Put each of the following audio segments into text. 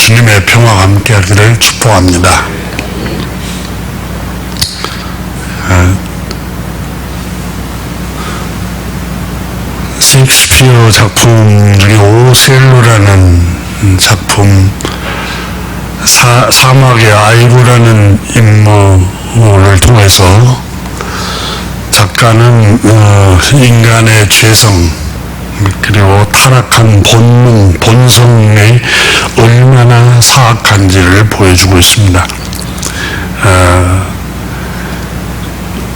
주님의 평화가 함께하기를 축복합니다. 셰익스피어 작품 중에 오셀로라는 작품, 사막의 아이고라는 인물을 통해서 작가는 인간의 죄성 그리고 타락한 본능, 본성이 얼마나 사악한지를 보여주고 있습니다.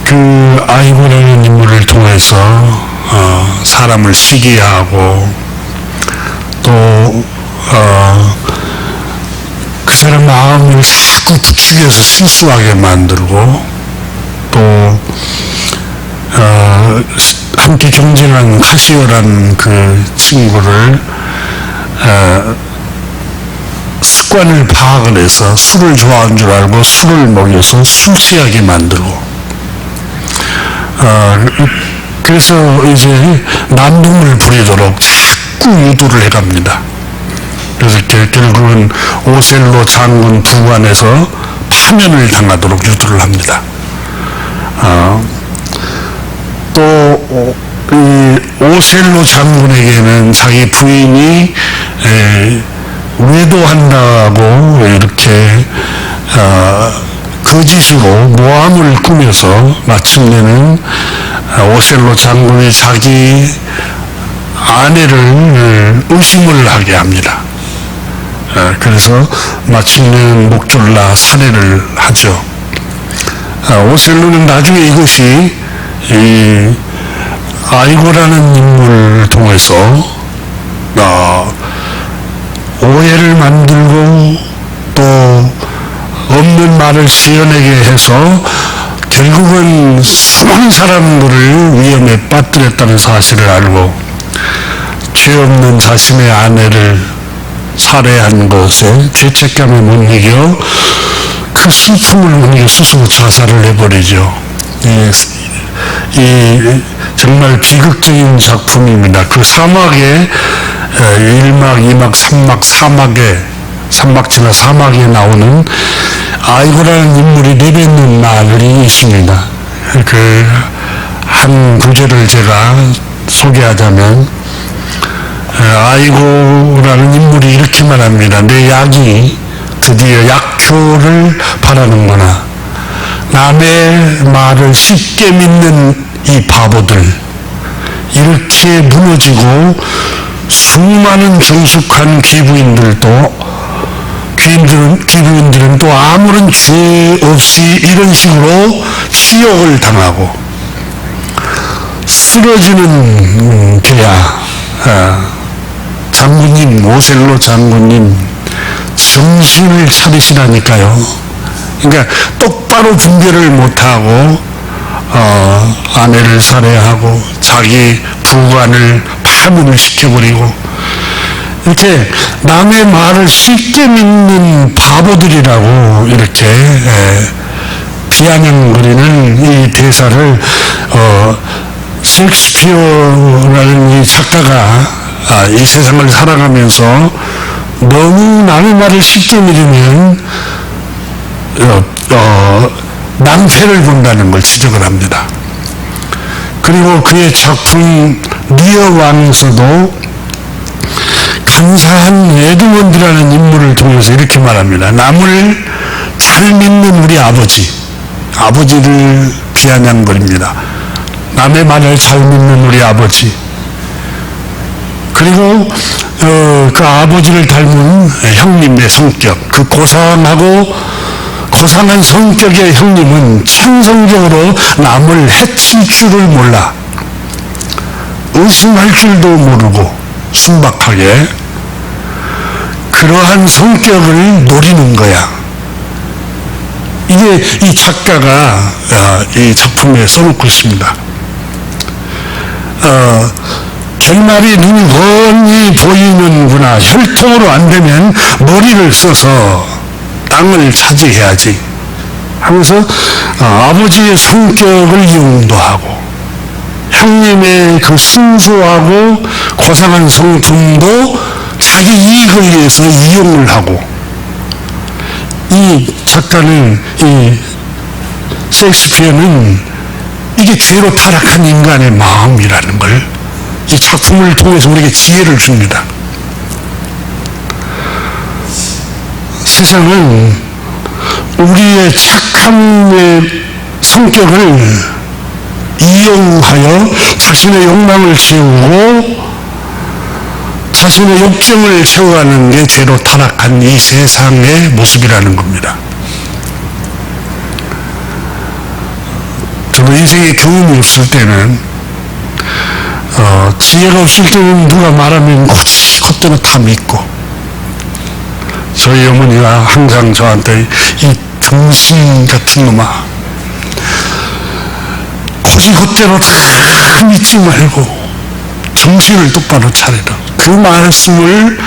그 아이고라는 인물을 통해서 사람을 시기하고 또 그 사람 마음을 자꾸 부추겨서 실수하게 만들고 또 함께 경쟁한 카시오라는 그 친구를 습관을 파악을 해서 술을 좋아하는 줄 알고 술을 먹여서 술 취하게 만들고 그래서 이제 난동을 부리도록 자꾸 유도를 해갑니다. 그래서 결국은 오셀로 장군 부관에서 파면을 당하도록 유도를 합니다. 또 이 오셀로 장군에게는 자기 부인이 외도한다고 이렇게 거짓으로 모함을 꾸며서 마침내는 오셀로 장군이 자기 아내를 의심을 하게 합니다. 그래서 마침내는 목졸라 살해를 하죠. 오셀로는 나중에 이것이 이 아이고라는 인물을 통해서 오해를 만들고 또 없는 말을 지어내게 해서 결국은 수많은 사람들을 위험에 빠뜨렸다는 사실을 알고 죄 없는 자신의 아내를 살해한 것에 죄책감에 못 이겨 그 슬픔을 못 이겨 스스로 자살을 해버리죠. 이 정말 비극적인 작품입니다. 그 사막에 1막, 2막, 3막, 산막 지나 사막에 나오는 아이고라는 인물이 내뱉는 말이 있습니다. 그 한 구절을 제가 소개하자면 아이고라는 인물이 이렇게 말합니다. 내 약이 드디어 약효를 바라는구나. 남의 말을 쉽게 믿는 이 바보들, 이렇게 무너지고 수많은 경숙한 귀부인들은 또 아무런 죄 없이 이런 식으로 치욕을 당하고 쓰러지는 개야. 장군님, 오셀로 장군님, 정신을 차리시라니까요. 그러니까 똑바로 분별을 못하고 아내를 살해하고 자기 부관을 파문을 시켜버리고 이렇게 남의 말을 쉽게 믿는 바보들이라고 이렇게 비아냥거리는 이 대사를 셰익스피어라는 이 작가가 이 세상을 살아가면서 너무 남의 말을 쉽게 믿으면 낭패를 본다는 걸 지적을 합니다. 그리고 그의 작품 리어 왕에서도 간사한 에드먼드라는 인물을 통해서 이렇게 말합니다. 남을 잘 믿는 우리 아버지를 비아냥거립니다. 남의 말을 잘 믿는 우리 아버지. 그리고 그 아버지를 닮은 형님의 성격, 그 고상한 성격의 형님은 천성적으로 남을 해칠 줄을 몰라. 의심할 줄도 모르고 순박하게 그러한 성격을 노리는 거야. 이게 이 작가가 이 작품에 써놓고 있습니다. 결말이 눈이 훤히 보이는구나. 혈통으로 안 되면 머리를 써서 땅을 차지해야지 하면서 아버지의 성격을 이용도 하고 형님의 그 순수하고 고상한 성품도 자기 이익을 위해서 이용을 하고 작가는 이 셰익스피어는 이게 죄로 타락한 인간의 마음이라는 걸 이 작품을 통해서 우리에게 지혜를 줍니다. 세상은 우리의 착함의 성격을 이용하여 자신의 욕망을 채우고 자신의 욕정을 채워가는 게 죄로 타락한 이 세상의 모습이라는 겁니다. 저는 인생에 경험이 없을 때는 지혜가 없을 때는 누가 말하면 콧대로 다 믿고, 저희 어머니가 항상 저한테 이 정신 같은 놈아, 콧대로 다 믿지 말고 정신을 똑바로 차리라. 그 말씀을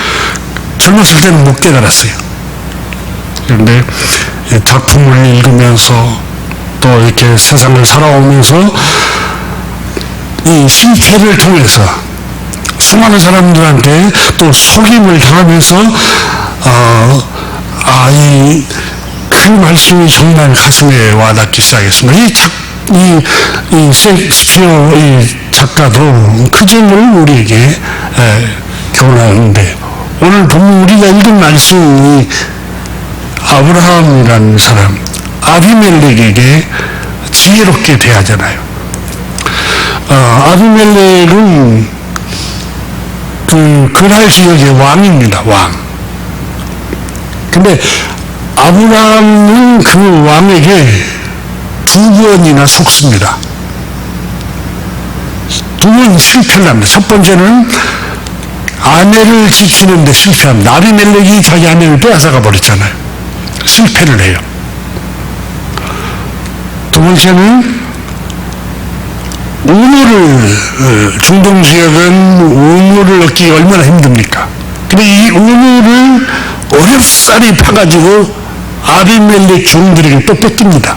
젊었을 때는 못 깨달았어요. 그런데 작품을 읽으면서 또 이렇게 세상을 살아오면서 이 실패를 통해서 수많은 사람들한테 또 속임을 당하면서 그 말씀이 정말 가슴에 와닿기 시작했습니다. 이 셰익스피어 이 작가도 그 점을 우리에게 교훈하는데, 오늘 보면 우리가 읽은 말씀이 아브라함이라는 사람, 아비멜렉에게 지혜롭게 대하잖아요. 아비멜렉은 그날 지역의 왕입니다. 왕. 근데 아브라함은 그 왕에게 두 번이나 속습니다. 두 번 실패를 합니다. 첫 번째는 아내를 지키는데 실패합니다. 아비멜렉이 자기 아내를 빼앗아가 버렸잖아요. 실패를 해요. 두 번째는 우물을, 중동 지역은 우물을 얻기가 얼마나 힘듭니까? 근데 이 우물을 어렵사리 파가지고 아비멜렉 종들에게 또 뺏깁니다.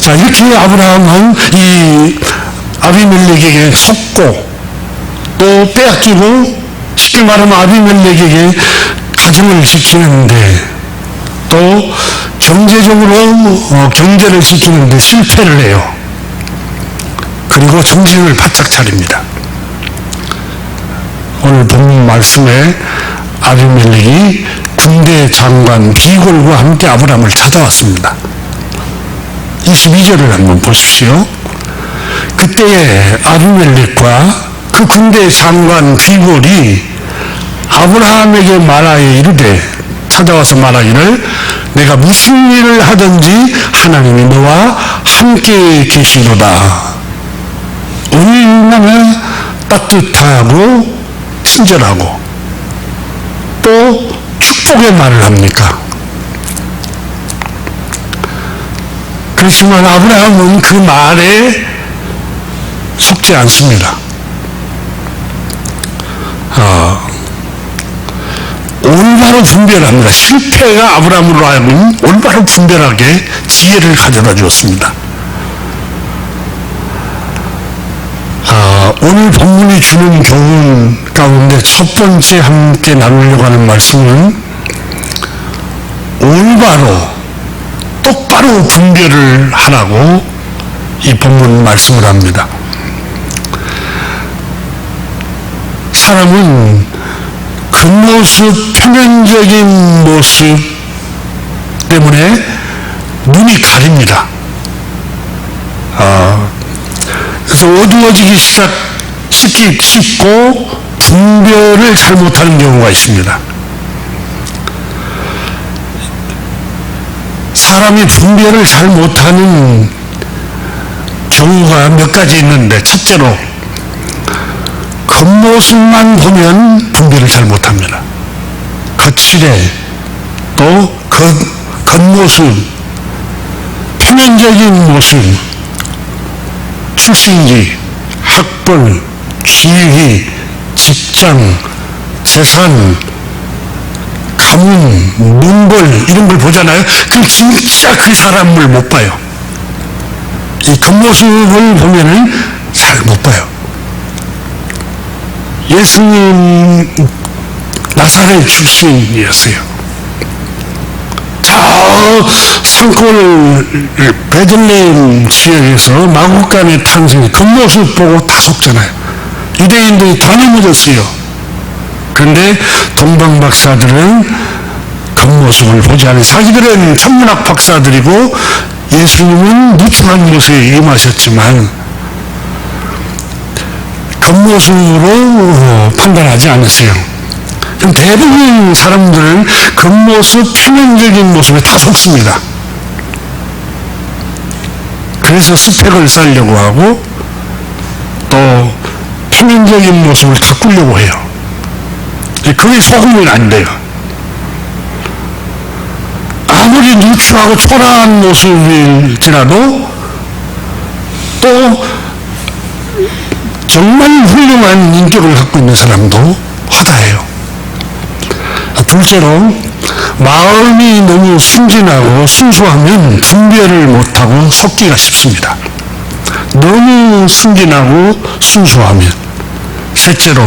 자, 이렇게 아브라함은 이 아비멜렉에게 속고 또 빼앗기고, 쉽게 말하면 아비멜렉에게 가정을 지키는데 또 경제적으로 경제를 지키는데 실패를 해요. 그리고 정신을 바짝 차립니다. 오늘 본 말씀에 아비멜렉이 군대 장관 비골과 함께 아브라함을 찾아왔습니다. 22절을 한번 보십시오. 그때에 아비멜렉과 그 군대 장관 비골이 아브라함에게 말하여 이르되, 찾아와서 말하기를, 내가 무슨 일을 하든지 하나님이 너와 함께 계시도다. 얼마나 따뜻하고 친절하고 또 축복의 말을 합니까? 그렇지만 아브라함은 그 말에 속지 않습니다. 올바로 분별합니다. 실패가 아브라함으로 하여금 올바로 분별하게 지혜를 가져다 주었습니다. 오늘 본문이 주는 교훈 가운데 첫 번째 함께 나누려고 하는 말씀은 올바로 똑바로 분별을 하라고 이 본문 말씀을 합니다. 사람은 겉모습, 표면적인 모습 때문에 눈이 가립니다. 그래서 어두워지기 쉽고 분별을 잘 못하는 경우가 있습니다. 사람이 분별을 잘 못하는 경우가 몇 가지 있는데, 첫째로 겉모습만 보면 분별을 잘 못합니다. 거칠해, 또 겉모습, 표면적인 모습, 출신지, 학벌, 지위, 직장, 재산, 가문, 문벌 이런 걸 보잖아요. 그럼 진짜 그 사람을 못 봐요. 이 겉모습을 보면은 잘 못 봐요. 예수님 나사렛 출신이었어요. 저 산골 베들레헴 지역에서 마국간의 탄생이 그 모습 보고 다 속잖아요. 유대인들이 다 넘어졌어요. 그런데 동방 박사들은 겉모습을 보지 않아요. 자기들은 천문학 박사들이고 예수님은 누추한 모습에 임하셨지만 겉모습으로 판단하지 않았어요. 그럼 대부분 사람들은 겉모습, 표면적인 모습에 다 속습니다. 그래서 스펙을 쌓으려고 하고 또 표면적인 모습을 바꾸려고 해요. 그게 속으면 안 돼요. 아무리 누추하고 초라한 모습일지라도 또 정말 훌륭한 인격을 갖고 있는 사람도 허다해요. 둘째로 마음이 너무 순진하고 순수하면 분별을 못하고 속기가 쉽습니다. 너무 순진하고 순수하면. 셋째로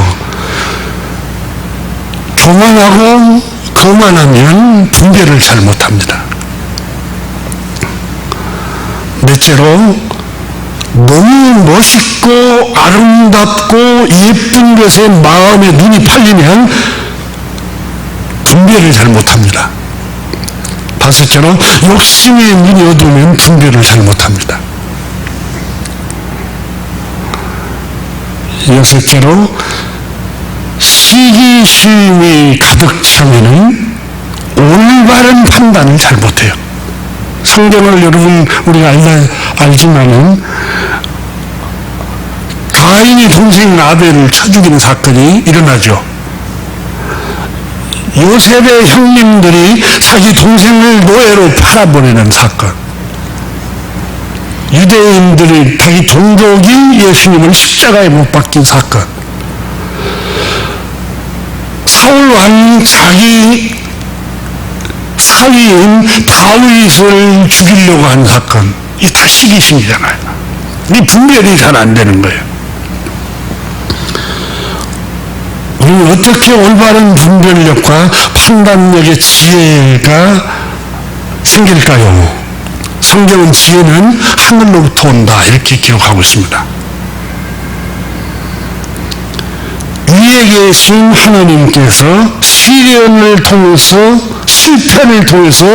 교만하고 거만하면 분별을 잘 못합니다. 넷째로 너무 멋있고 아름답고 예쁜 것에 마음의 눈이 팔리면 분별을 잘 못합니다. 다섯째로 욕심에 눈이 어두우면 분별을 잘 못합니다. 여섯째로 시기심이 가득 차면은 올바른 판단을 잘 못해요. 성경을 여러분 우리가 알지만은 가인이 동생 아벨을 쳐 죽이는 사건이 일어나죠. 요셉의 형님들이 자기 동생을 노예로 팔아버리는 사건. 유대인들이 자기 종족이 예수님을 십자가에 못 박힌 사건. 사울 왕이 자기 사위인 다윗을 죽이려고 하는 사건. 이 다 시기심이잖아요. 이 분별이 잘 안 되는 거예요. 우리는 어떻게 올바른 분별력과 판단력의 지혜가 생길까요? 성경은 지혜는 하늘로부터 온다 이렇게 기록하고 있습니다. 위에 계신 하나님께서 시련을 통해서 실패를 통해서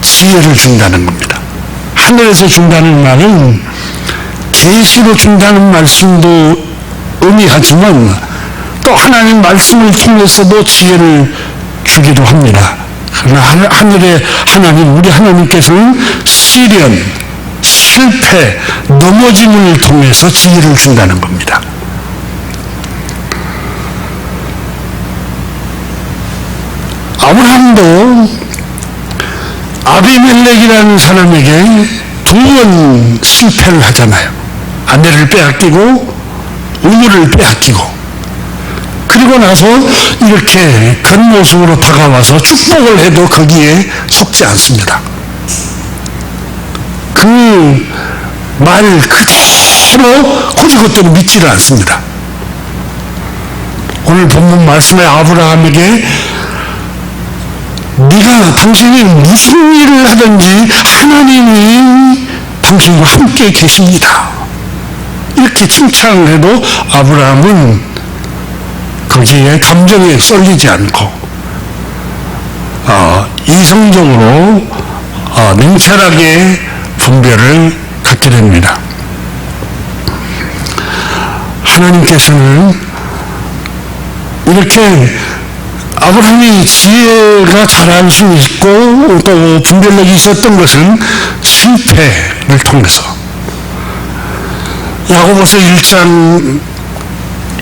지혜를 준다는 겁니다. 하늘에서 준다는 말은 계시로 준다는 말씀도 의미하지만 또 하나님 말씀을 통해서도 지혜를 주기도 합니다. 그러나 하늘의 하나님, 우리 하나님께서는 시련, 실패, 넘어짐을 통해서 지혜를 준다는 겁니다. 아브라함도 아비멜렉이라는 사람에게 2번 실패를 하잖아요. 아내를 빼앗기고 우물을 빼앗기고, 그리고 나서 이렇게 겉모습으로 다가와서 축복을 해도 거기에 속지 않습니다. 그 말 그대로 호지것대로 믿지를 않습니다. 오늘 본문 말씀에 아브라함에게 네가 당신이 무슨 일을 하든지 하나님이 당신과 함께 계십니다. 이렇게 칭찬을 해도 아브라함은 거기에 감정에 쏠리지 않고 이성적으로 냉철하게 분별을 갖게 됩니다. 하나님께서는 이렇게 아브라함이 지혜가 잘 알 수 있고 또 분별력이 있었던 것은 실패를 통해서. 야고보서 1장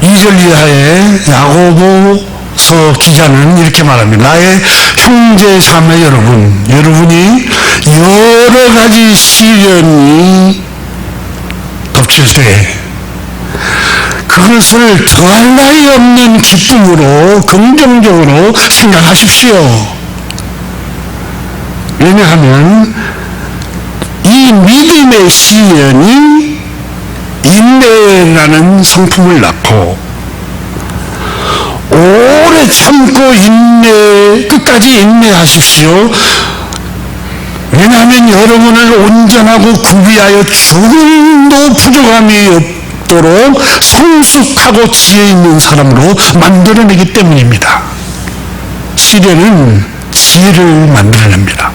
2절 이하의 야고보서 기자는 이렇게 말합니다. 나의 형제 자매 여러분, 여러분이 여러 가지 시련이 덮칠 때 그것을 더할 나위 없는 기쁨으로 긍정적으로 생각하십시오. 왜냐하면 이 믿음의 시련이 인내라는 성품을 낳고 오래 오래 참고 끝까지 인내하십시오. 왜냐하면 여러분을 온전하고 구비하여 조금도 부족함이 없도록 성숙하고 지혜 있는 사람으로 만들어내기 때문입니다. 시련은 지혜를 만들어냅니다.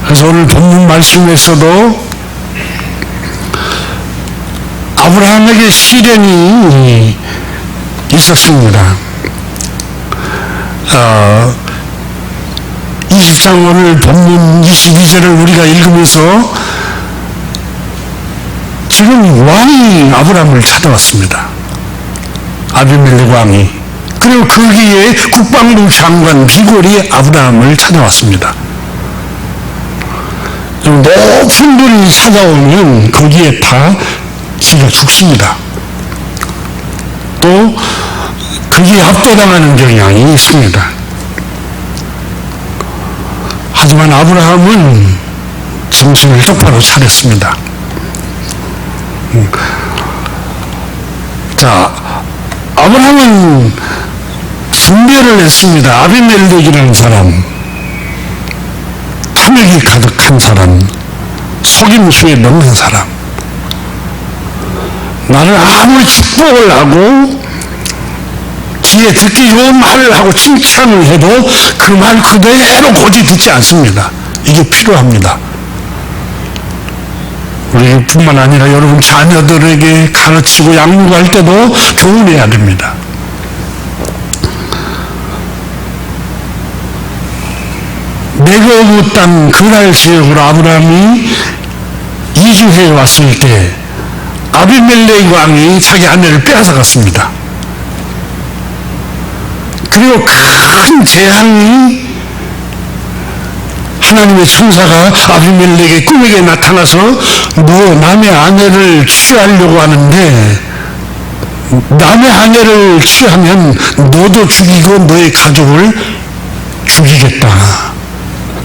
그래서 오늘 본문 말씀에서도 아브라함에게 시련이 있었습니다. 20장 오늘 본문 22절을 우리가 읽으면서 지금 왕이 아브라함을 찾아왔습니다. 아비멜렉 왕이. 그리고 거기에 국방부 장관 비골이 아브라함을 찾아왔습니다. 높은 분이 찾아오면 거기에 다 지가 죽습니다. 또 거기에 압도당하는 경향이 있습니다. 하지만 아브라함은 정신을 똑바로 차렸습니다. 자, 아브라함은 분별을 했습니다. 아비멜렉이라는 사람, 탐욕이 가득한 사람, 속임수에 넘는 사람, 나를 아무리 축복을 하고 귀에 듣기 좋은 말을 하고 칭찬을 해도 그 말 그대로 고지 듣지 않습니다. 이게 필요합니다. 우리뿐만 아니라 여러분 자녀들에게 가르치고 양육할 때도 교훈해야 됩니다. 네게부 땅 그날 지역으로 아브라함이 이주해 왔을 때 아비멜렉 왕이 자기 아내를 빼앗아갔습니다. 그리고 큰 재앙이 하나님의 천사가 아비멜렉의 꿈에게 나타나서 너 남의 아내를 취하려고 하는데 남의 아내를 취하면 너도 죽이고 너의 가족을 죽이겠다.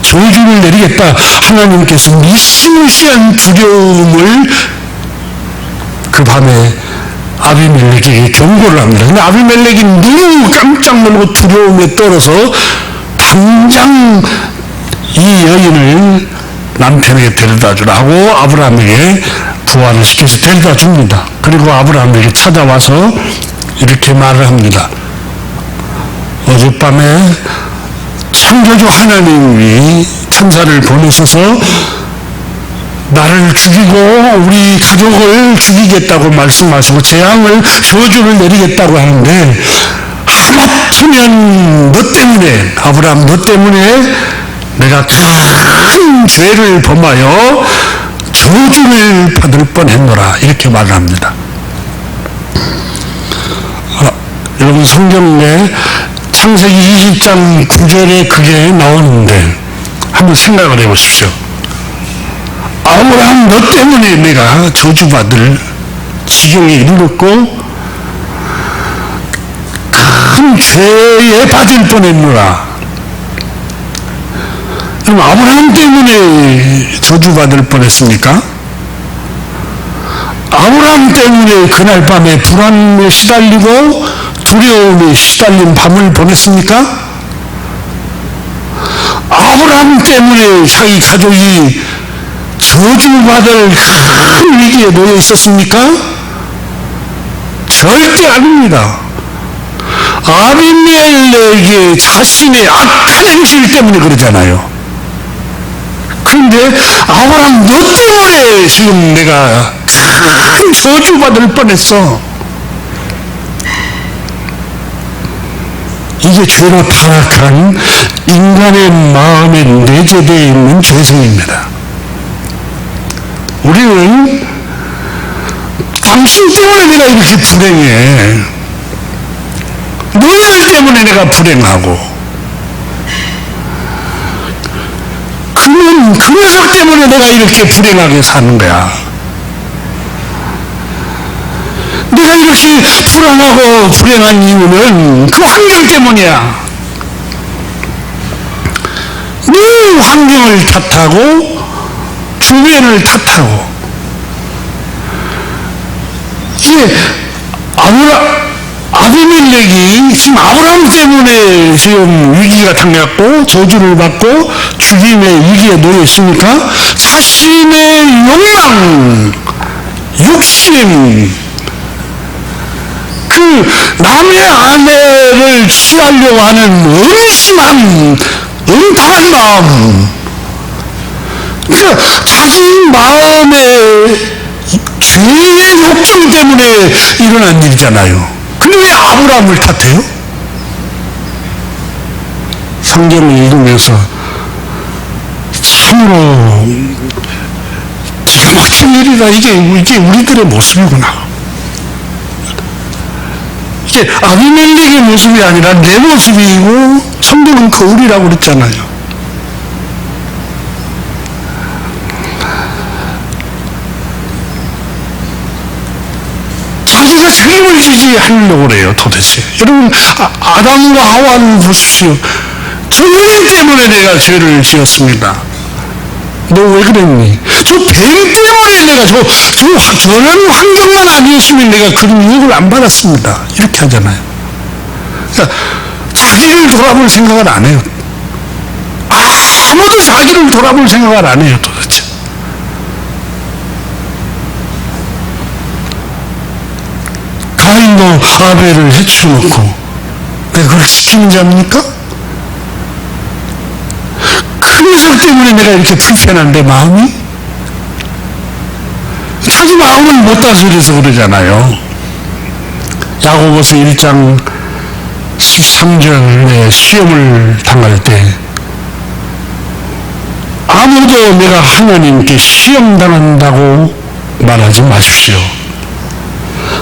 저주를 내리겠다. 하나님께서 무시무시한 두려움을 그 밤에 아비멜렉에게 경고를 합니다. 근데 아비멜렉이 너무 깜짝 놀고 두려움에 떨어서 당장 이 여인을 남편에게 데려다 주라고 아브라함에게 부활을 시켜서 데려다 줍니다. 그리고 아브라함에게 찾아와서 이렇게 말을 합니다. 어젯밤에 창조주 하나님이 천사를 보내셔서 나를 죽이고 우리 가족을 죽이겠다고 말씀하시고 재앙을 저주를 내리겠다고 하는데 하마터면 너 때문에 아브라함 너 때문에 내가 큰 죄를 범하여 저주를 받을 뻔했노라 이렇게 말을 합니다. 여러분 성경에 창세기 20장 9절에 그게 나오는데 한번 생각을 해보십시오. 아브라함 너 때문에 내가 저주받을 지경에 이르렀고 큰 죄에 빠질 뻔했노라. 그럼 아브라함 때문에 저주받을 뻔했습니까? 아브라함 때문에 그날 밤에 불안에 시달리고 두려움에 시달린 밤을 보냈습니까? 아브라함 때문에 자기 가족이 저주받을 큰 위기에 놓여 있었습니까? 절대 아닙니다. 아비멜렉의 자신의 악한 행실 때문에 그러잖아요. 그런데 아브라함 너 때문에 지금 내가 큰 저주받을 뻔했어. 이게 죄로 타락한 인간의 마음에 내재되어 있는 죄성입니다. 우리는 당신 때문에 내가 이렇게 불행해. 너희들 때문에 내가 불행하고 그 녀석 때문에 내가 이렇게 불행하게 사는 거야. 내가 이렇게 불안하고 불행한 이유는 그 환경 때문이야. 늘 환경을 탓하고 주변을 탓하고 이게 아비멜렉이 지금 아브라함 때문에 지금 위기가 당했고 저주를 받고 죽임의 위기에 놓여 있으니까 자신의 욕망, 욕심, 그 남의 아내를 취하려고 하는 음심한 음탕한 마음, 그러니까 자기 마음의 죄의 욕심 때문에 일어난 일이잖아요. 근데 왜 아브라함을 탓해요? 성경을 읽으면서 참으로 기가 막힌 일이다. 이게 우리들의 모습이구나. 이게 아비멜렉의 모습이 아니라 내 모습이고 성경은 거울이라고 그랬잖아요. 자기가 책임을 지지 하려고 그래요, 도대체. 여러분, 아담과 하와를 보십시오. 저 여인 때문에 내가 죄를 지었습니다. 너 왜 그랬니? 저 뱀 때문에 내가 저런 환경만 아니었으면 내가 그런 유혹을 안 받았습니다. 이렇게 하잖아요. 그러니까 자기를 돌아볼 생각을 안 해요. 아무도 자기를 돌아볼 생각을 안 해요, 도대체. 가인도 아벨을 해치워놓고 내가 그걸 지키는 자입니까? 큰 녀석 때문에 내가 이렇게 불편한데 마음이? 자기 마음을 못 다스려서 그러잖아요. 야고보서 1장 13절에 시험을 당할 때 아무도 내가 하나님께 시험당한다고 말하지 마십시오.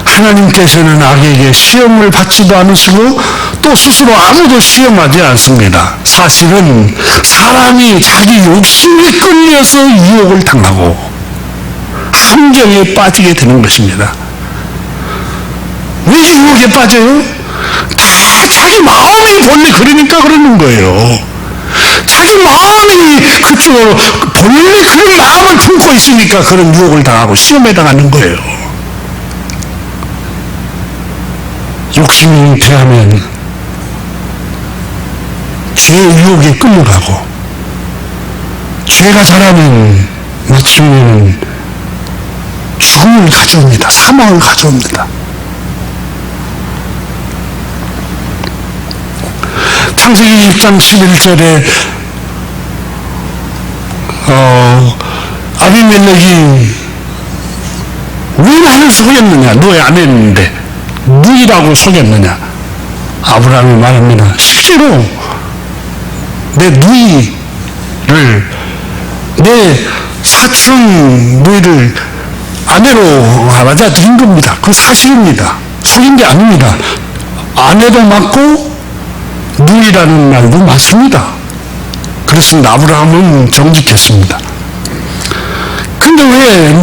하나님께서는 악에게 시험을 받지도 않으시고 또 스스로 아무도 시험하지 않습니다. 사실은 사람이 자기 욕심에 끌려서 유혹을 당하고 함정에 빠지게 되는 것입니다. 왜 유혹에 빠져요? 다 자기 마음이 본래 그러니까 그러는 거예요. 자기 마음이 그쪽으로 본래 그런 마음을 품고 있으니까 그런 유혹을 당하고 시험에 당하는 거예요. 욕심이 잉태하면 죄의 유혹에 끌려가고 죄가 자라면 마침내는 죽음을 가져옵니다. 사망을 가져옵니다. 창세기 20장 11절에 아비멜렉이 왜 나를 속였느냐? 너의 아내인데 누이라고 속였느냐? 아브라함이 말합니다. 실제로 내 누이를, 내 사촌 누이를 아내로 받아들인 겁니다. 그건 사실입니다. 속인 게 아닙니다. 아내도 맞고 누이라는 말도 맞습니다. 그렇습니다. 아브라함은 정직했습니다. 근데 왜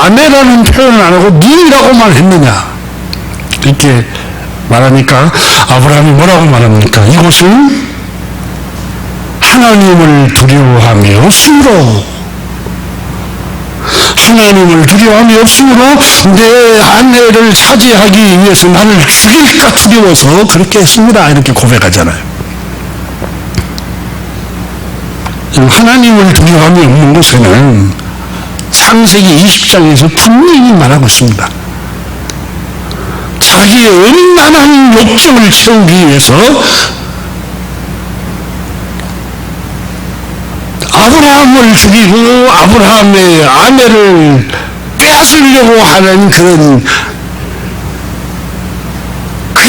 아내라는 표현을 안 하고 누이라고만 했느냐? 이렇게 말하니까 아브라함이 뭐라고 말합니까? 이곳은 하나님을 두려워함이 없으므로, 하나님을 두려워함이 없으므로 내 아내를 차지하기 위해서 나를 죽일까 두려워서 그렇게 했습니다. 이렇게 고백하잖아요. 하나님을 두려워함이 없는 곳에는 창세기 20장에서 분명히 말하고 있습니다. 자기의 음란한 욕정을 채우기 위해서 아브라함을 죽이고 아브라함의 아내를 빼앗으려고 하는 그게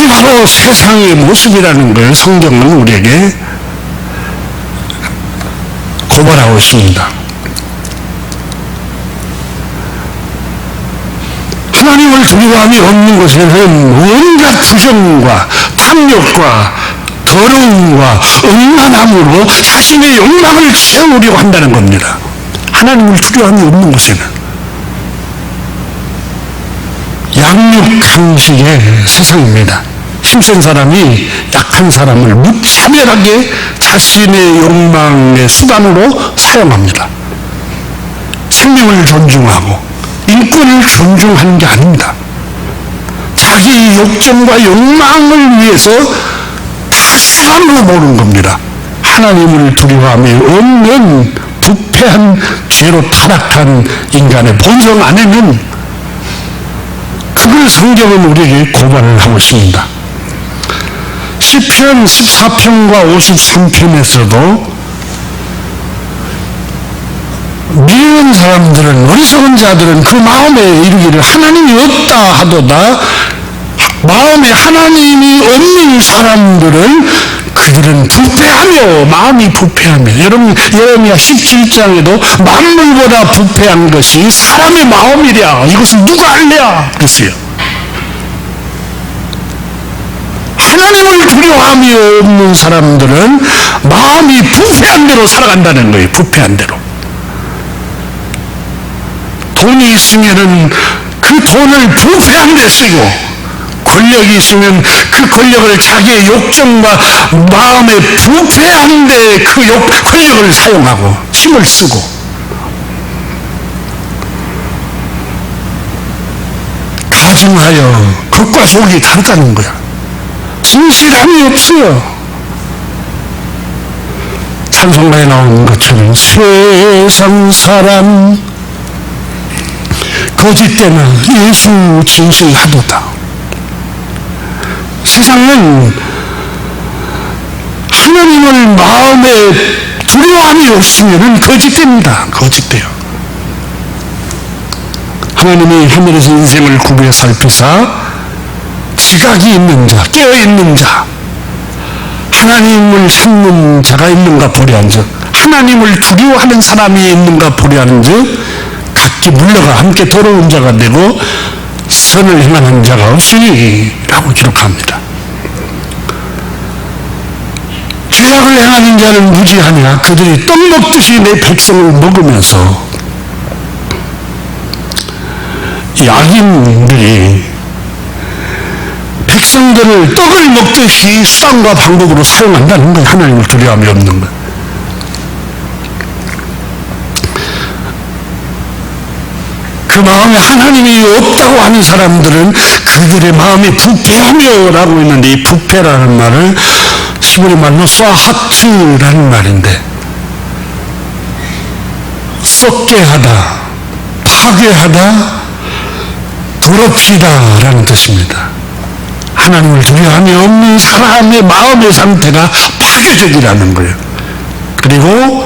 바로 세상의 모습이라는 걸 성경은 우리에게 고발하고 있습니다. 하나님을 두려워함이 없는 곳에는 온갖 부정과 탐욕과 더러움과 음란함으로 자신의 욕망을 채우려고 한다는 겁니다. 하나님을 두려워함이 없는 곳에는 양육강식의 세상입니다. 힘센 사람이 약한 사람을 무차별하게 자신의 욕망의 수단으로 사용합니다. 생명을 존중하고 인권을 존중하는 게 아닙니다. 자기 욕정과 욕망을 위해서 다 사람으로 보는 겁니다. 하나님을 두려워함이 없는 부패한 죄로 타락한 인간의 본성 안에는 그걸 성경은 우리에게 고발을 하고 있습니다. 시편 14편과 53편에서도 미운 사람들은, 어리석은 자들은 그 마음에 이르기를 하나님이 없다 하도다. 마음에 하나님이 없는 사람들은 그들은 부패하며, 마음이 부패하며. 여러분 예레미야 17장에도 만물보다 부패한 것이 사람의 마음이랴, 이것은 누가 알랴 그랬어요. 하나님을 두려워함이 없는 사람들은 마음이 부패한 대로 살아간다는 거예요. 부패한 대로. 돈이 있으면은 그 돈을 부패한 데 쓰고, 권력이 있으면 그 권력을 자기의 욕정과 마음의 부패한 데 그 권력을 사용하고 힘을 쓰고, 가증하여 겉과 속이 다르다는 거야. 진실함이 없어요. 찬송가에 나오는 것처럼 세상 사람 거짓되나 예수 진실하도다. 세상은 하나님을 마음에 두려워함이 없으면 거짓됩니다. 거짓돼요. 하나님이 하늘에서 인생을 구부려 살피사 지각이 있는 자, 깨어있는 자, 하나님을 찾는 자가 있는가 보려 한즉, 하나님을 두려워하는 사람이 있는가 보려 한즉 각기 물러가 함께 더러운 자가 되고 선을 행하는 자가 없으니라고 기록합니다. 죄악을 행하는 자는 무지하냐, 그들이 떡 먹듯이 내 백성을 먹으면서. 이 악인들이 백성들을 떡을 먹듯이 수단과 방법으로 사용한다는 거예요. 하나님을 두려움이 없는 것. 그 마음에 하나님이 없다고 하는 사람들은 그들의 마음이 부패하며 라고 있는데, 이 부패라는 말을 히브리 말로 쏴하츠라는 말인데, 썩게 하다, 파괴하다, 더럽히다 라는 뜻입니다. 하나님을 두려움이 없는 사람의 마음의 상태가 파괴적이라는 거예요. 그리고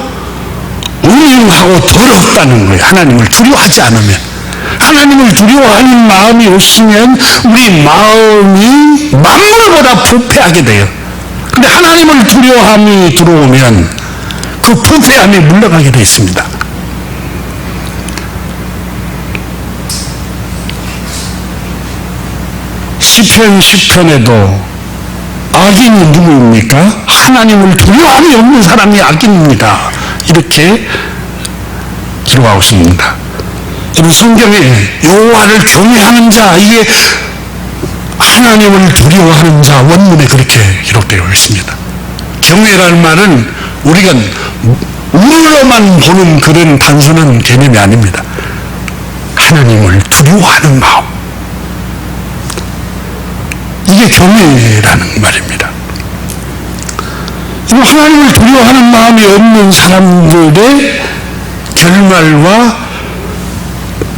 우유하고 더럽다는 거예요. 하나님을 두려워하지 않으면. 하나님을 두려워하는 마음이 없으면 우리 마음이 만물보다 부패하게 돼요. 근데 하나님을 두려워함이 들어오면 그 부패함이 물러가게 되어 있습니다. 시편 10편에도 악인이 누구입니까? 하나님을 두려움이 없는 사람이 악인입니다. 이렇게 기록하고 있습니다. 여러분 성경에 여호와를 경외하는 자, 이게 하나님을 두려워하는 자 원문에 그렇게 기록되어 있습니다. 경외라는 말은 우리가 우러만 보는 그런 단순한 개념이 아닙니다. 하나님을 두려워하는 마음, 이게 경외라는 말입니다. 하나님을 두려워하는 마음이 없는 사람들의 결말과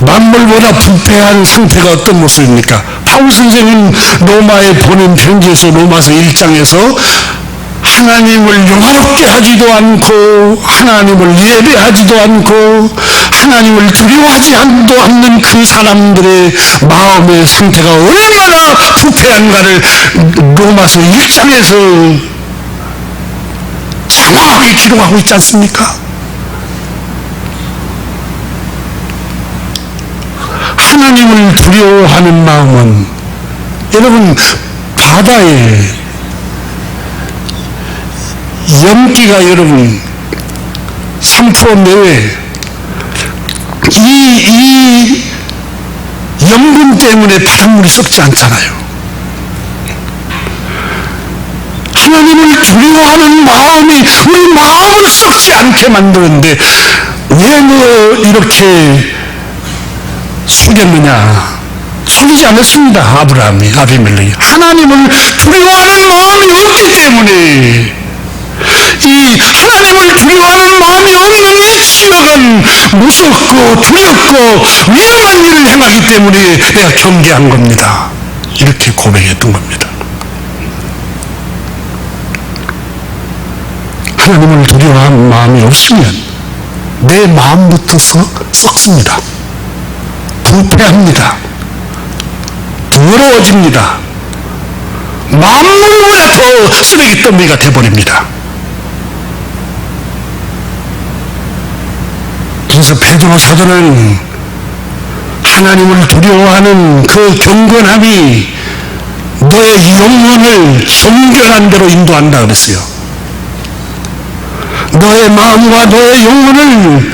만물보다 부패한 상태가 어떤 모습입니까? 바울 선생은 로마에 보낸 편지에서, 로마서 1장에서 하나님을 영화롭게 하지도 않고 하나님을 예배하지도 않고 하나님을 두려워하지 않는 그 사람들의 마음의 상태가 얼마나 부패한가를 로마서 1장에서 장황하게 기록하고 있지 않습니까? 하나님을 두려워하는 마음은, 여러분 바다에 염기가 여러분 3% 내외, 이 염분 때문에 바닷물이 썩지 않잖아요. 하나님을 두려워하는 마음이 우리 마음을 썩지 않게 만드는데 왜 너 이렇게 속였느냐, 속이지 않았습니다. 아비멜렉이. 하나님을 두려워하는 마음이 없기 때문에, 이 하나님을 두려워하는 마음이 없는 이 지역은 무섭고 두렵고 위험한 일을 행하기 때문에 내가 경계한 겁니다. 이렇게 고백했던 겁니다. 하나님을 두려워하는 마음이 없으면 내 마음부터 썩습니다. 부패합니다. 더러워집니다. 만물보다 더 쓰레기 더미가 되어버립니다. 그래서 베드로 사도는 하나님을 두려워하는 그 경건함이 너의 영혼을 정결한 대로 인도한다 그랬어요. 너의 마음과 너의 영혼을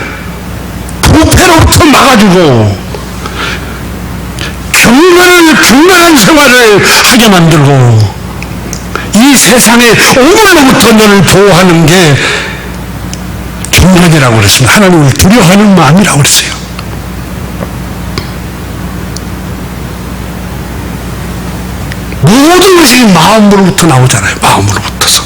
부패로부터 막아주고 경건한 생활을 하게 만들고 이 세상의 오물로부터 너를 보호하는 게 경건이라고 그랬습니다. 하나님을 두려워하는 마음이라고 그랬어요. 모든 것이 마음으로부터 나오잖아요. 마음으로부터서.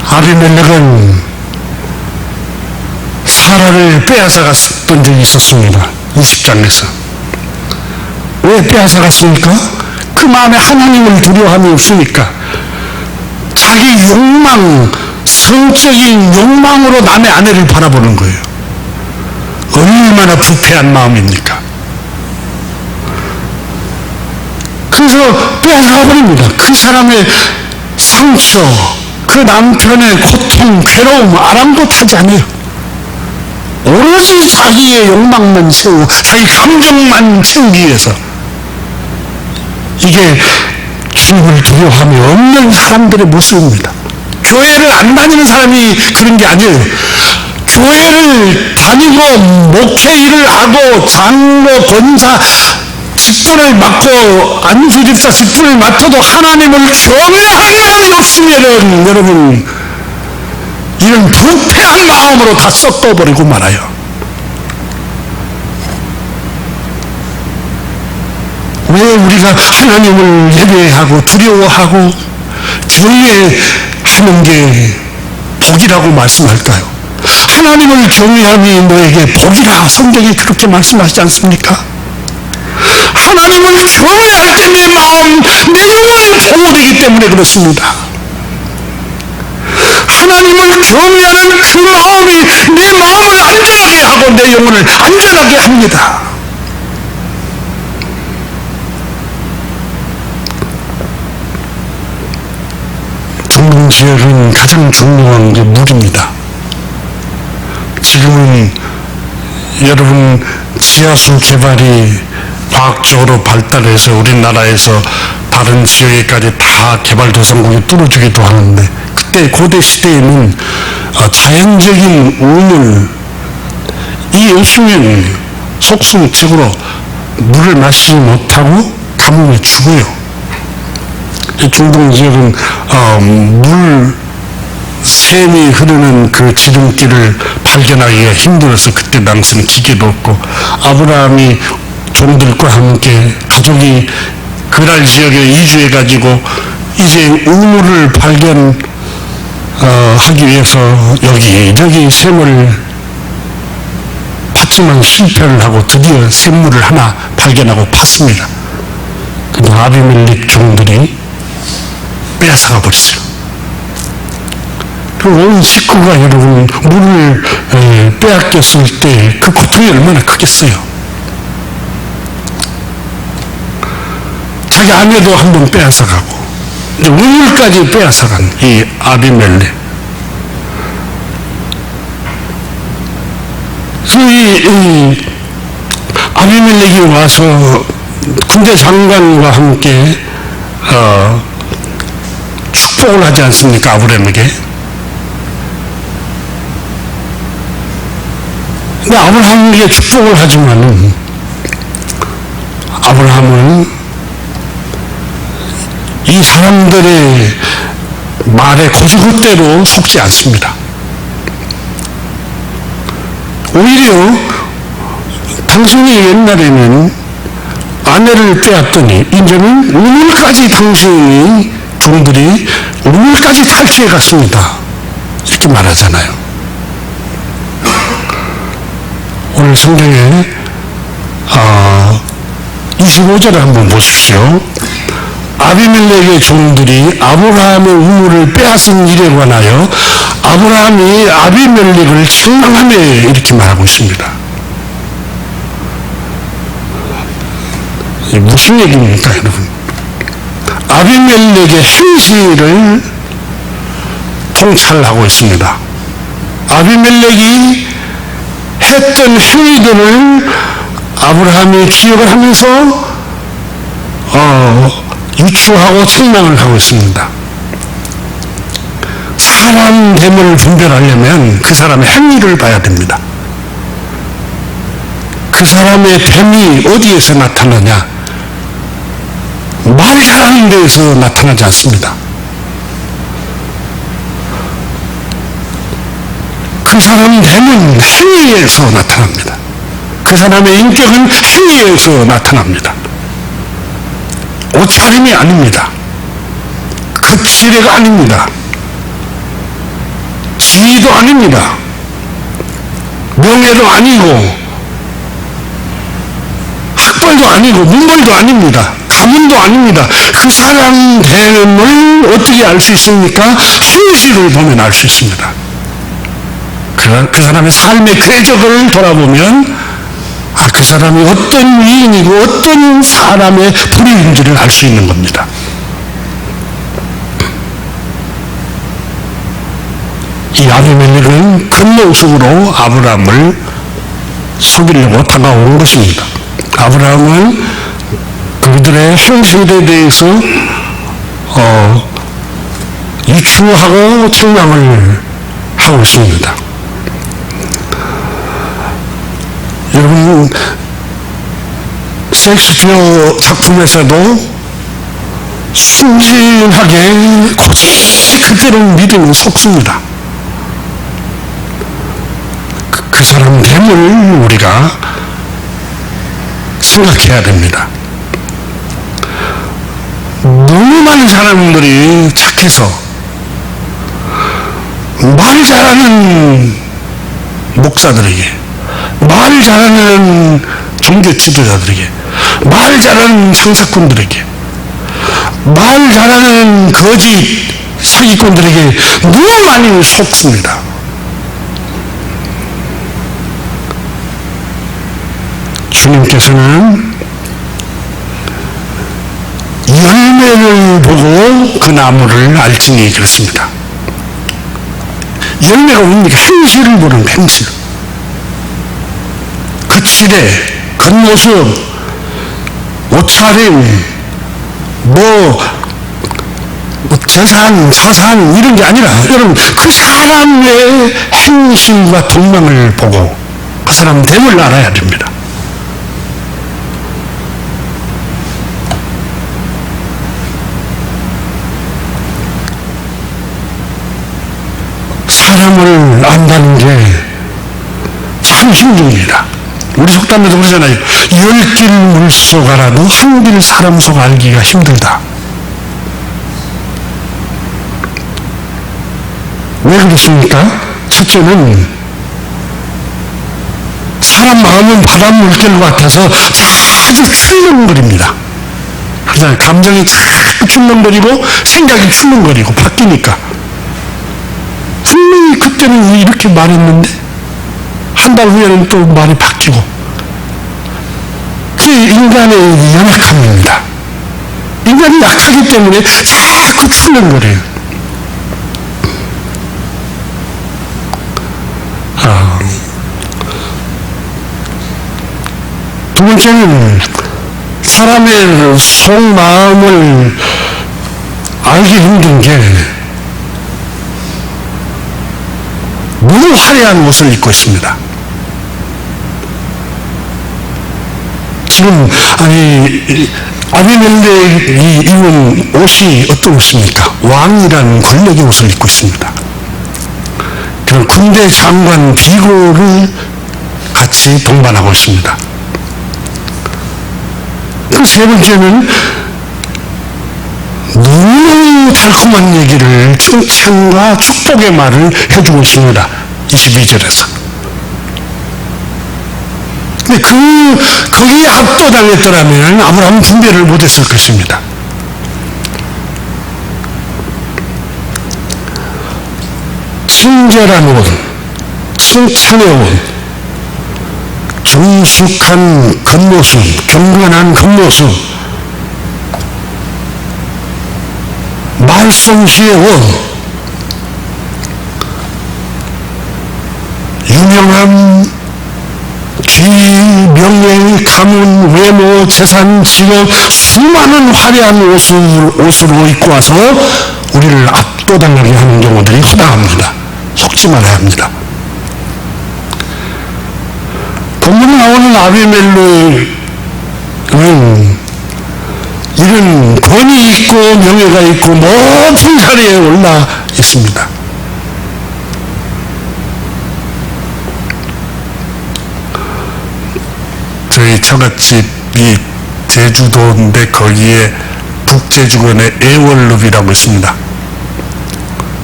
아비멜렉은 사라를 빼앗아갔던 적이 있었습니다. 20장에서. 왜 빼앗아갔습니까? 그 마음에 하나님을 두려워함이 없으니까 자기 욕망, 성적인 욕망으로 남의 아내를 바라보는 거예요. 얼마나 부패한 마음입니까? 그래서 빼앗아가버립니다. 그 사람의 상처, 그 남편의 고통, 괴로움 아랑곳하지 않아요. 오로지 자기의 욕망만 채우고 자기 감정만 채우기 위해서. 이게 주님을 두려워함이 없는 사람들의 모습입니다. 교회를 안 다니는 사람이 그런 게 아니에요. 교회를 다니고 목회 일을 하고 장로, 권사 직분을 맡고 안수집사 직분을 맡아도 하나님을 경외하는 마음이 없으면은 여러분 이런 부패한 마음으로 다 썩어버리고 말아요. 왜 우리가 하나님을 예배하고 두려워하고 경외하는 게 복이라고 말씀할까요? 하나님을 경외함이 너에게 복이라 성경이 그렇게 말씀하시지 않습니까? 하나님을 경외할 때 내 마음, 내 영혼이 보호되기 때문에 그렇습니다. 하나님을 경외하는 그 마음이 내 마음을 안전하게 하고 내 영혼을 안전하게 합니다. 중동지역은 가장 중요한 게 물입니다. 지금은 여러분 지하수 개발이 과학적으로 발달해서 우리나라에서 다른 지역에까지 다 개발도상국이 뚫어주기도 하는데 그때 고대 시대에는 자연적인 우물이 없으면 속수무책으로 물을 마시지 못하고 가뭄에 죽어요. 중동 지역은 샘이 흐르는 그 지름길을 발견하기가 힘들어서 그때 당시는 기계도 없고 아브라함이 종들과 함께 가족이 그랄 지역에 이주해가지고 이제 우물을 발견하기 위해서 여기 샘을 팠지만 실패를 하고 드디어 샘물을 하나 발견하고 팠습니다. 근데 아비멜렉 종들이 빼앗아가 버렸어요. 온 식구가 여러분 물을 빼앗겼을 때 그 고통이 얼마나 크겠어요. 자기 아내도 한번 빼앗아가고 우물까지 빼앗아간 이 아비멜렉. 이 아비멜렉이 와서 군대 장관과 함께 축복을 하지 않습니까? 아브라함에게. 근데 아브라함에게 축복을 하지만은 아브라함은 이 사람들의 말에 고지고대로 속지 않습니다. 오히려 당신이 옛날에는 아내를 빼앗더니 이제는 우물까지 당신이 종들이 우물까지 탈취해 갔습니다. 이렇게 말하잖아요. 오늘 성경에 25절을 한번 보십시오. 아비멜렉의 종들이 아브라함의 우물을 빼앗은 일에 관하여 아브라함이 아비멜렉을 책망하며 이렇게 말하고 있습니다. 무슨 얘기입니까, 여러분? 아비멜렉의 행실을 통찰하고 있습니다. 아비멜렉이 했던 행위들을 아브라함이 기억을 하면서 유추하고 책망을 하고 있습니다. 사람 됨을 분별하려면 그 사람의 행위를 봐야 됩니다. 그 사람의 됨이 어디에서 나타나냐? 말 잘하는 데에서 나타나지 않습니다. 그 사람 됨은 행위에서 나타납니다. 그 사람의 인격은 행위에서 나타납니다. 옷차림이 아닙니다. 겉지레가 아닙니다. 지위도 아닙니다. 명예도 아니고 학벌도 아니고 문벌도 아닙니다. 가문도 아닙니다. 그 사람 됨을 어떻게 알 수 있습니까? 행실을 보면 알 수 있습니다. 그 사람의 삶의 궤적을 돌아보면 그 사람이 어떤 위인이고 어떤 사람의 불의인지를 알 수 있는 겁니다. 이 아비멜렉은 겉모습으로 아브라함을 속이려고 다가온 것입니다. 아브라함은 그들의 행실에 대해서 유추하고 책망을 하고 있습니다. 여러분, 셰익스피어 작품에서도 순진하게 고지 그대로 믿으면 속습니다. 그 사람 됨을 우리가 생각해야 됩니다. 너무 많은 사람들이 착해서 말 잘하는 목사들에게, 말 잘하는 종교 지도자들에게, 말 잘하는 상사꾼들에게, 말 잘하는 거짓 사기꾼들에게 너무 많이 속습니다. 주님께서는 열매를 보고 그 나무를 알지니 그랬습니다. 열매가 뭡니까? 행실을 보는 행실. 겉지레, 겉모습, 옷차림, 재산, 사산 이런 게 아니라 여러분 그 사람의 행실과 동망을 보고 그 사람 됨을 알아야 됩니다. 사람을 안다는 게 참 힘듭니다. 우리 속담에도 그러잖아요. 10길 물속 알아도 한 길 사람 속 알기가 힘들다. 왜 그렇습니까? 첫째는 사람 마음은 바닷물결 같아서 자주 출렁거립니다. 그러잖아요. 감정이 자꾸 출렁거리고 생각이 출렁거리고 바뀌니까. 분명히 그때는 이렇게 말했는데 한 달 후에는 또 말이 바뀌고. 그게 인간의 연약함입니다. 인간이 약하기 때문에 자꾸 출렁거려요. 두 번째는 사람의 속마음을 알기 힘든 게 너무 화려한 옷을 입고 있습니다. 지금 아비멜렉이 입은 옷이 어떤 옷입니까? 왕이라는 권력의 옷을 입고 있습니다. 그럼 군대 장관 비고를 같이 동반하고 있습니다. 그 세 번째는 너무 달콤한 얘기를, 칭찬과 축복의 말을 해주고 있습니다. 22절에서. 근데 거기에 압도당했더라면 아브라함은 분별을 못했을 것입니다. 친절한 온, 칭찬의 온, 정숙한 겉모습, 경건한 겉모습, 말솜씨의 온, 유명함, 지위, 명예, 가문, 외모, 재산, 직업, 수많은 화려한 옷으로 입고 와서 우리를 압도당하게 하는 경우들이 허다합니다. 속지 말아야 합니다. 본문에 나오는 아비멜렉은 이런 권위 있고 명예가 있고 높은 자리에 올라 있습니다. 저희 처갓집이 제주도인데 거기에 북제주권에 애월읍이라고 있습니다.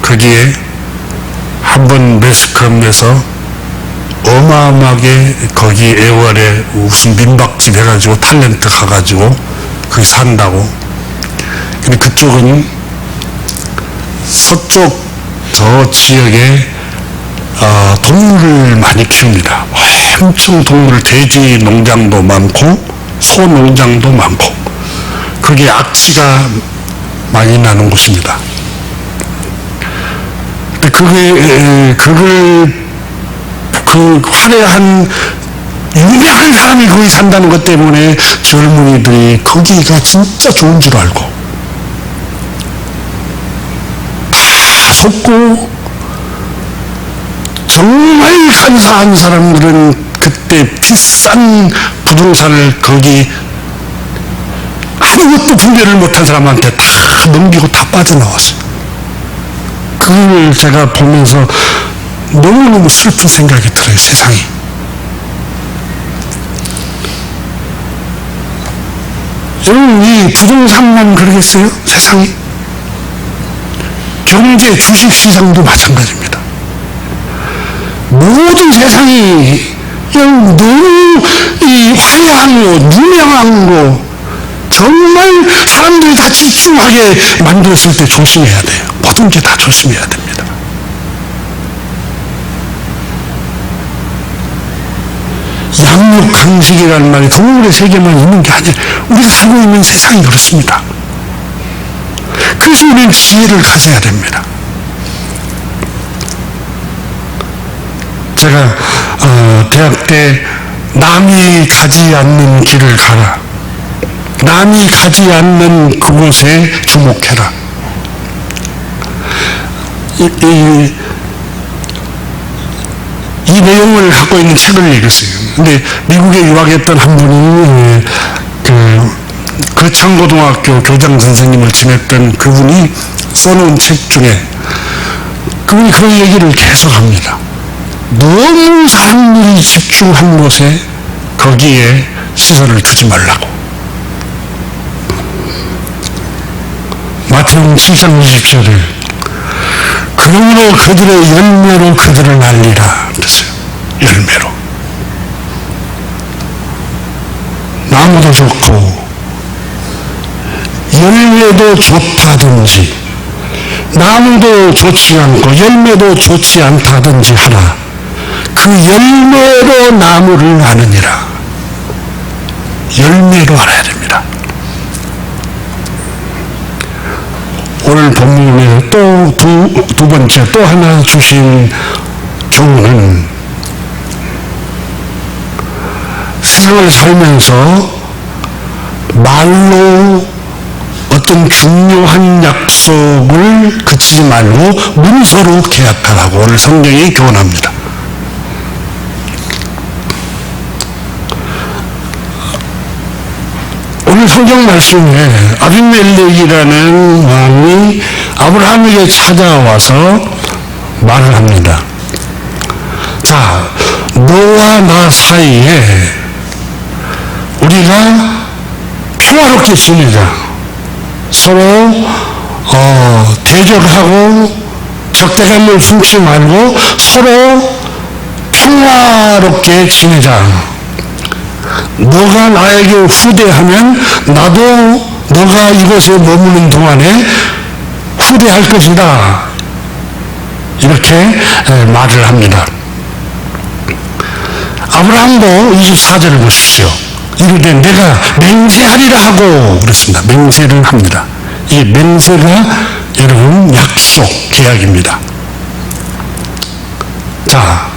거기에 한번 매스컴에서 어마어마하게 거기 애월에 무슨 민박집 해가지고 탤런트 가가지고 거기 산다고. 근데 그쪽은 서쪽 저 지역에 동물을 많이 키웁니다. 엄청 동물, 돼지 농장도 많고 소 농장도 많고 거기에 악취가 많이 나는 곳입니다. 근데 그 화려한 유명한 사람이 거기 산다는 것 때문에 젊은이들이 거기가 진짜 좋은 줄 알고 다 속고, 정말 간사한 사람들은 그때 비싼 부동산을 거기 아무것도 분별을 못한 사람한테 다 넘기고 다 빠져나왔어요. 그걸 제가 보면서 너무너무 슬픈 생각이 들어요. 세상이. 여러분, 이 부동산만 그러겠어요? 세상이. 경제, 주식시장도 마찬가지입니다. 모든 세상이 그냥 너무 이 화려한 거, 유명한 거, 정말 사람들이 다 집중하게 만들었을 때 조심해야 돼요. 모든 게 다 조심해야 됩니다. 양육 강식이라는 말이 동물의 세계만 있는 게 아니에요. 우리가 살고 있는 세상이 그렇습니다. 그래서 우리는 지혜를 가져야 됩니다. 제가 대학 때 남이 가지 않는 길을 가라, 남이 가지 않는 그곳에 주목해라, 이 내용을 갖고 있는 책을 읽었어요. 근데 미국에 유학했던 한 분이 거창고등학교 교장 선생님을 지냈던 그분이 써놓은 책 중에 그분이 그런 얘기를 계속 합니다. 너무 사람들이 집중한 곳에 거기에 시선을 두지 말라고. 마태복음 7장 20절에 그러므로 그들의 열매로 그들을 알리라 그랬어요. 열매로. 나무도 좋고 열매도 좋다든지 나무도 좋지 않고 열매도 좋지 않다든지 하나 그 열매로 나무를 아느니라. 열매로 알아야 됩니다. 오늘 본문에 또 두 번째 또 하나 주신 교훈은 세상을 살면서 말로 어떤 중요한 약속을 그치지 말고 문서로 계약하라고 오늘 성경이 교훈합니다. 오늘 성경 말씀에 아비멜렉이라는 왕이 아브라함에게 찾아와서 말을 합니다. 자, 너와 나 사이에 우리가 평화롭게 지내자. 서로 대적하고 적대감을 품지 말고 서로 평화롭게 지내자. 너가 나에게 후대하면 나도 너가 이곳에 머무는 동안에 후대할 것이다. 이렇게 말을 합니다. 아브라함도 24절을 보십시오. 이르되 내가 맹세하리라 하고 그랬습니다. 맹세를 합니다. 이 맹세가 여러분 약속, 계약입니다. 자,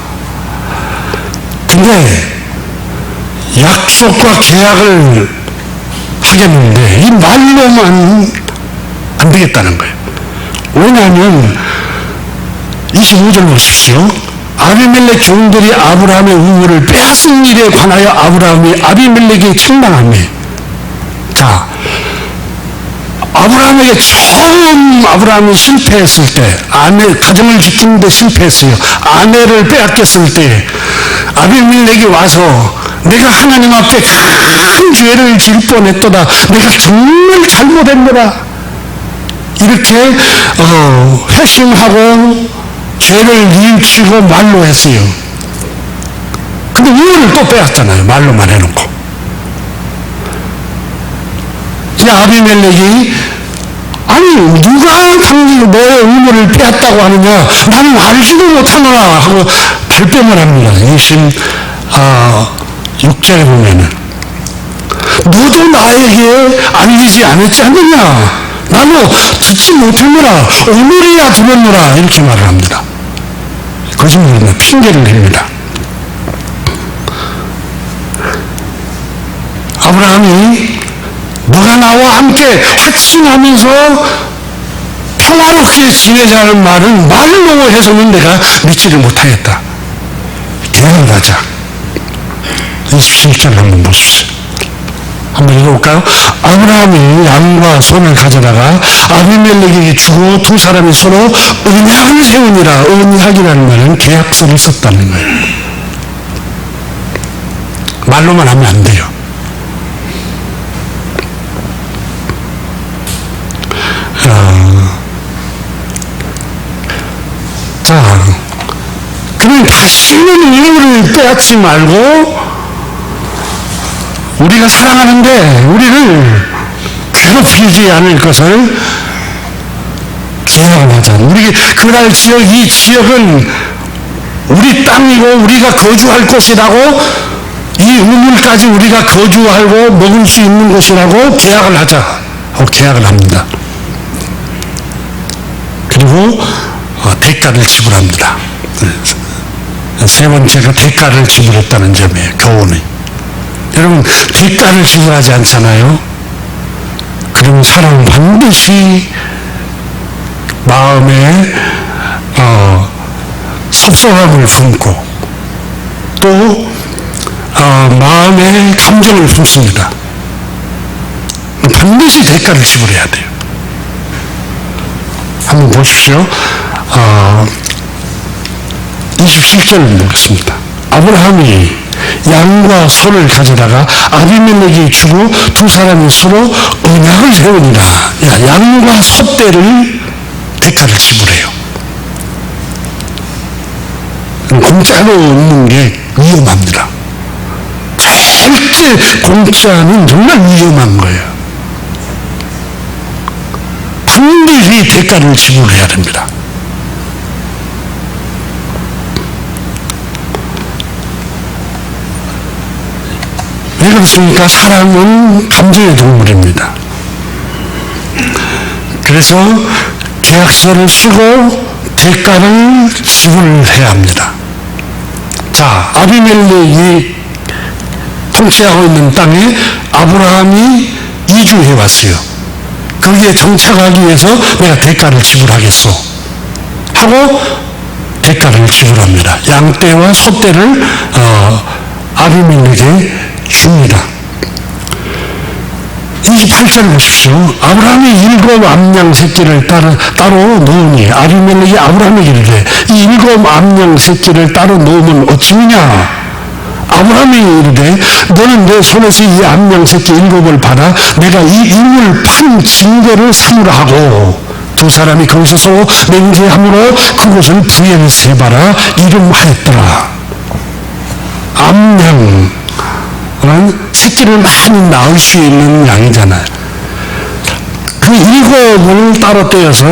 근데 약속과 계약을 하겠는데 이 말로만 안 되겠다는 거예요. 왜냐하면 25절 보십시오. 아비멜렉 종들이 아브라함의 우물을 빼앗은 일에 관하여 아브라함이 아비멜렉에게 책망하며, 자, 아브라함에게 처음 아브라함이 실패했을 때, 가정을 지키는데 실패했어요. 아내를 빼앗겼을 때 아비멜렉이 와서 내가 하나님 앞에 큰 죄를 질 뻔했도다. 내가 정말 잘못했노라. 이렇게 회심하고 죄를 뉘우치고 말로 했어요. 근데 우물을 또 빼앗잖아요. 말로만 해놓고. 이 아비멜렉이 아니 누가 당신 너의 우물을 빼앗다고 하느냐, 나는 알지도 못하노라 하고 발뺌을 합니다. 26절에 보면은 너도 나에게 알리지 않았지 않느냐, 나도 듣지 못했노라, 오늘이야 들었노라, 이렇게 말을 합니다. 거짓말입니다. 핑계를 댑니다. 아브라함이 너가 나와 함께 확신하면서 평화롭게 지내자는 말은 말로 해서는 내가 믿지를 못하겠다. 계약을 하자. 27절 한번 보십시오. 한번 읽어볼까요? 아브라함이 양과 소를 가져다가 아비멜렉에게 주고 두 사람이 서로 언약을 세우니라. 언약이라는 말은 계약서를 썼다는 거예요. 말로만 하면 안 돼요. 자, 그러면 다시는 우물을 빼앗지 말고 우리가 사랑하는데 우리를 괴롭히지 않을 것을 계약을 하자. 우리 그날 지역, 이 지역은 우리 땅이고 우리가 거주할 곳이라고, 이 우물까지 우리가 거주하고 먹을 수 있는 곳이라고 계약을 하자 하고 계약을 합니다. 그리고 대가를 지불합니다. 세 번째가 대가를 지불했다는 점이에요. 교훈이. 여러분, 대가를 지불하지 않잖아요. 그러면 사람은 반드시 마음에 섭섭함을 품고 또 마음에 감정을 품습니다. 반드시 대가를 지불해야 돼요. 한번 보십시오. 27절을 보겠습니다. 아브라함이 양과 소를 가져다가 아비멜렉에게 주고 두 사람이 서로 언약을 세우니라. 양과 소떼를 대가를 지불해요. 공짜로 얻는 게 위험합니다. 절대 공짜는 정말 위험한 거예요. 반드시 대가를 지불해야 됩니다. 왜 그렇습니까? 사람은 감정의 동물입니다. 그래서 계약서를 쓰고 대가를 지불해야 합니다. 자, 아비멜렉이 통치하고 있는 땅에 아브라함이 이주해 왔어요. 거기에 정착하기 위해서 내가 대가를 지불하겠소 하고 대가를 지불합니다. 양떼와 소떼를 아비멜렉에 줍니다. 28절 보십시오. 아브라함이 7 암양 새끼를 따로 놓으니 아비멜렉이 아브라함에게 이르되 이 7 암양 새끼를 따로 놓으면 어찌느냐. 아브라함이 이르되 너는 내 손에서 이 암양 새끼 7을 받아 내가 이 인을 판 증거를 삼으라 하고 두 사람이 거기서 서로 맹세함으로 그곳을 부엘 세바라 이름하였더라. 암양 새끼를 많이 낳을 수 있는 양이잖아요. 그 7을 따로 떼어서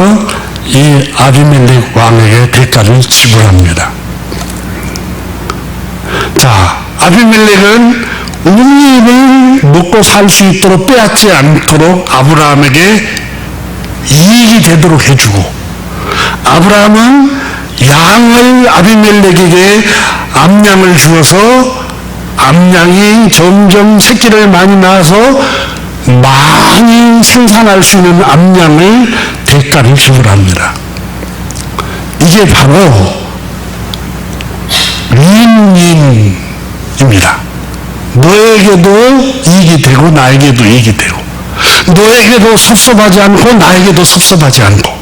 이 아비멜렉 왕에게 대가를 지불합니다. 자, 아비멜렉은 음식을 먹고 살 수 있도록 빼앗지 않도록 아브라함에게 이익이 되도록 해주고, 아브라함은 양을 아비멜렉에게 암양을 주어서 암양이 점점 새끼를 많이 낳아서 많이 생산할 수 있는 암양을 대가를 지불합니다. 이게 바로 윈윈입니다. 너에게도 이익이 되고 나에게도 이익이 되고, 너에게도 섭섭하지 않고 나에게도 섭섭하지 않고,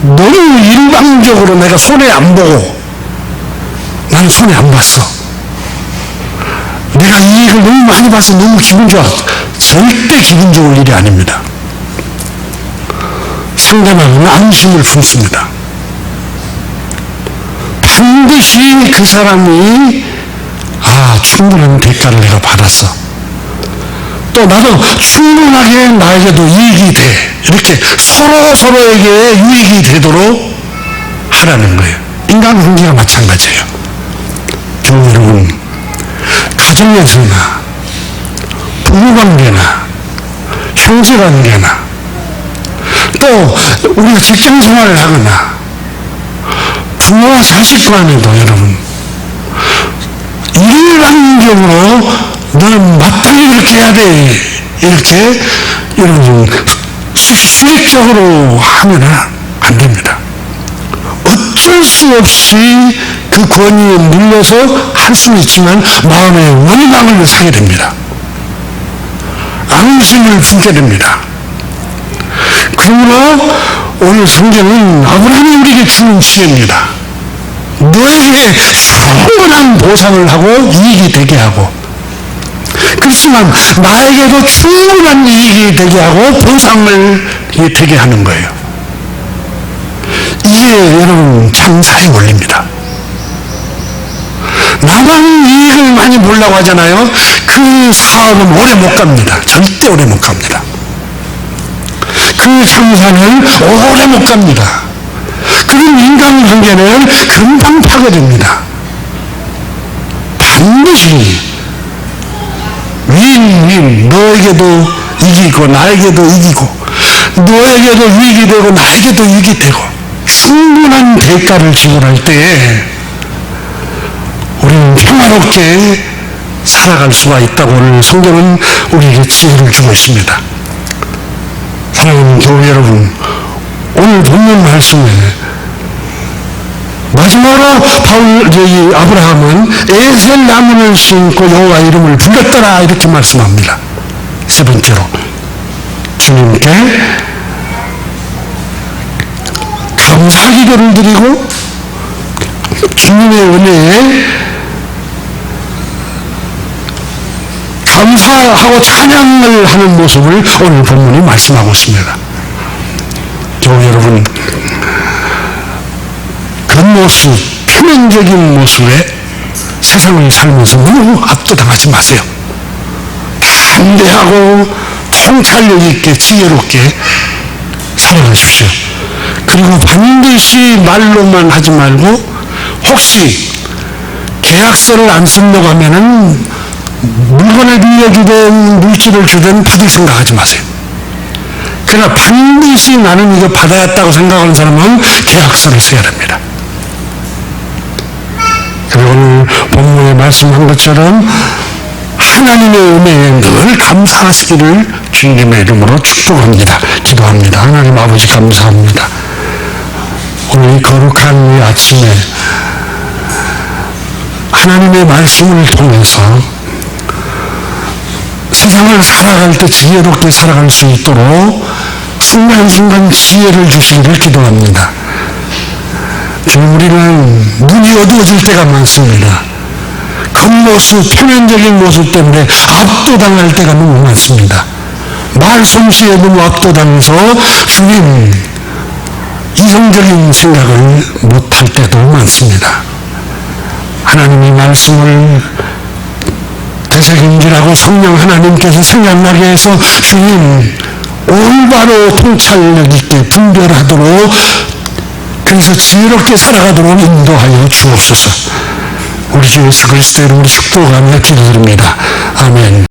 너무 일방적으로 내가 손해 안 보고 나는 손해 안 봤어. 내가 이익을 너무 많이 봐서 너무 기분 좋아. 절대 기분 좋을 일이 아닙니다. 상대방은 안심을 품습니다. 반드시 그 사람이 충분한 대가를 내가 받았어. 또 나도 충분하게 나에게도 이익이 돼. 이렇게 서로에게 유익이 되도록 하라는 거예요. 인간관계가 마찬가지예요. 교우 여러분, 가정에서나 부부관계나 형제관계나 또 우리가 직장생활을 하거나 부모와 자식 간에도 여러분, 일반적으로 너는 마땅히 이렇게 해야 돼, 이렇게 여러분 수액적으로 하면 안 됩니다. 어쩔 수 없이 그 권위에 눌려서 할 수는 있지만 마음의 원망을 사게 됩니다. 앙심을 품게 됩니다. 그러므로 오늘 성경은 아브라함이 우리에게 주는 지혜입니다. 너에게 충분한 보상을 하고 이익이 되게 하고, 그렇지만 나에게도 충분한 이익이 되게 하고 보상을 되게 하는 거예요. 이게 여러분 장사의 원리입니다. 나만 이익을 많이 보려고 하잖아요. 그 사업은 오래 못 갑니다. 절대 오래 못 갑니다. 그 장사는 오래 못 갑니다. 그런 인간관계는 금방 파괴됩니다. 반드시 윈윈, 너에게도 이기고 나에게도 이기고, 너에게도 이익이 되고 나에게도 이익이 되고, 충분한 대가를 지불할 때 우리는 평화롭게 살아갈 수가 있다고 오늘 성경은 우리에게 지혜를 주고 있습니다. 사랑하는 교우 여러분, 오늘 본문 말씀에 마지막으로 아브라함은 에셀 나무를 심고 여호와 이름을 불렀더라, 이렇게 말씀합니다. 세 번째로 주님께 감사 기도를 드리고 주님의 은혜에 감사하고 찬양을 하는 모습을 오늘 본문이 말씀하고 있습니다. 교우 여러분, 겉모습, 표면적인 모습에 세상을 살면서 너무 압도당하지 마세요. 담대하고 통찰력 있게 지혜롭게 살아가십시오. 그리고 반드시 말로만 하지 말고, 혹시 계약서를 안 쓴다고 하면은 물건을 빌려주든 물질을 주든 받을 생각하지 마세요. 그러나 반드시 나는 이거 받아야겠다고 생각하는 사람은 계약서를 써야 됩니다. 그리고 오늘 본문에 말씀한 것처럼 하나님의 은혜에 늘 감사하시기를 주님의 이름으로 축복합니다. 기도합니다. 하나님 아버지 감사합니다. 오늘 이 거룩한 이 아침에 하나님의 말씀을 통해서 세상을 살아갈 때 지혜롭게 살아갈 수 있도록 순간순간 지혜를 주시기를 기도합니다. 주님, 우리는 눈이 어두워질 때가 많습니다. 겉모습, 표면적인 모습 때문에 압도당할 때가 너무 많습니다. 말솜씨에 너무 압도당해서 주님, 이성적인 생각을 못할 때도 많습니다. 하나님의 말씀을 되새김질하고 성령 하나님께서 생각나게 해서 주님, 올바로 통찰력 있게 분별하도록, 그래서 지혜롭게 살아가도록 인도하여 주옵소서. 우리 주 예수 그리스도의 이름으로 축복하며 기도드립니다. 아멘.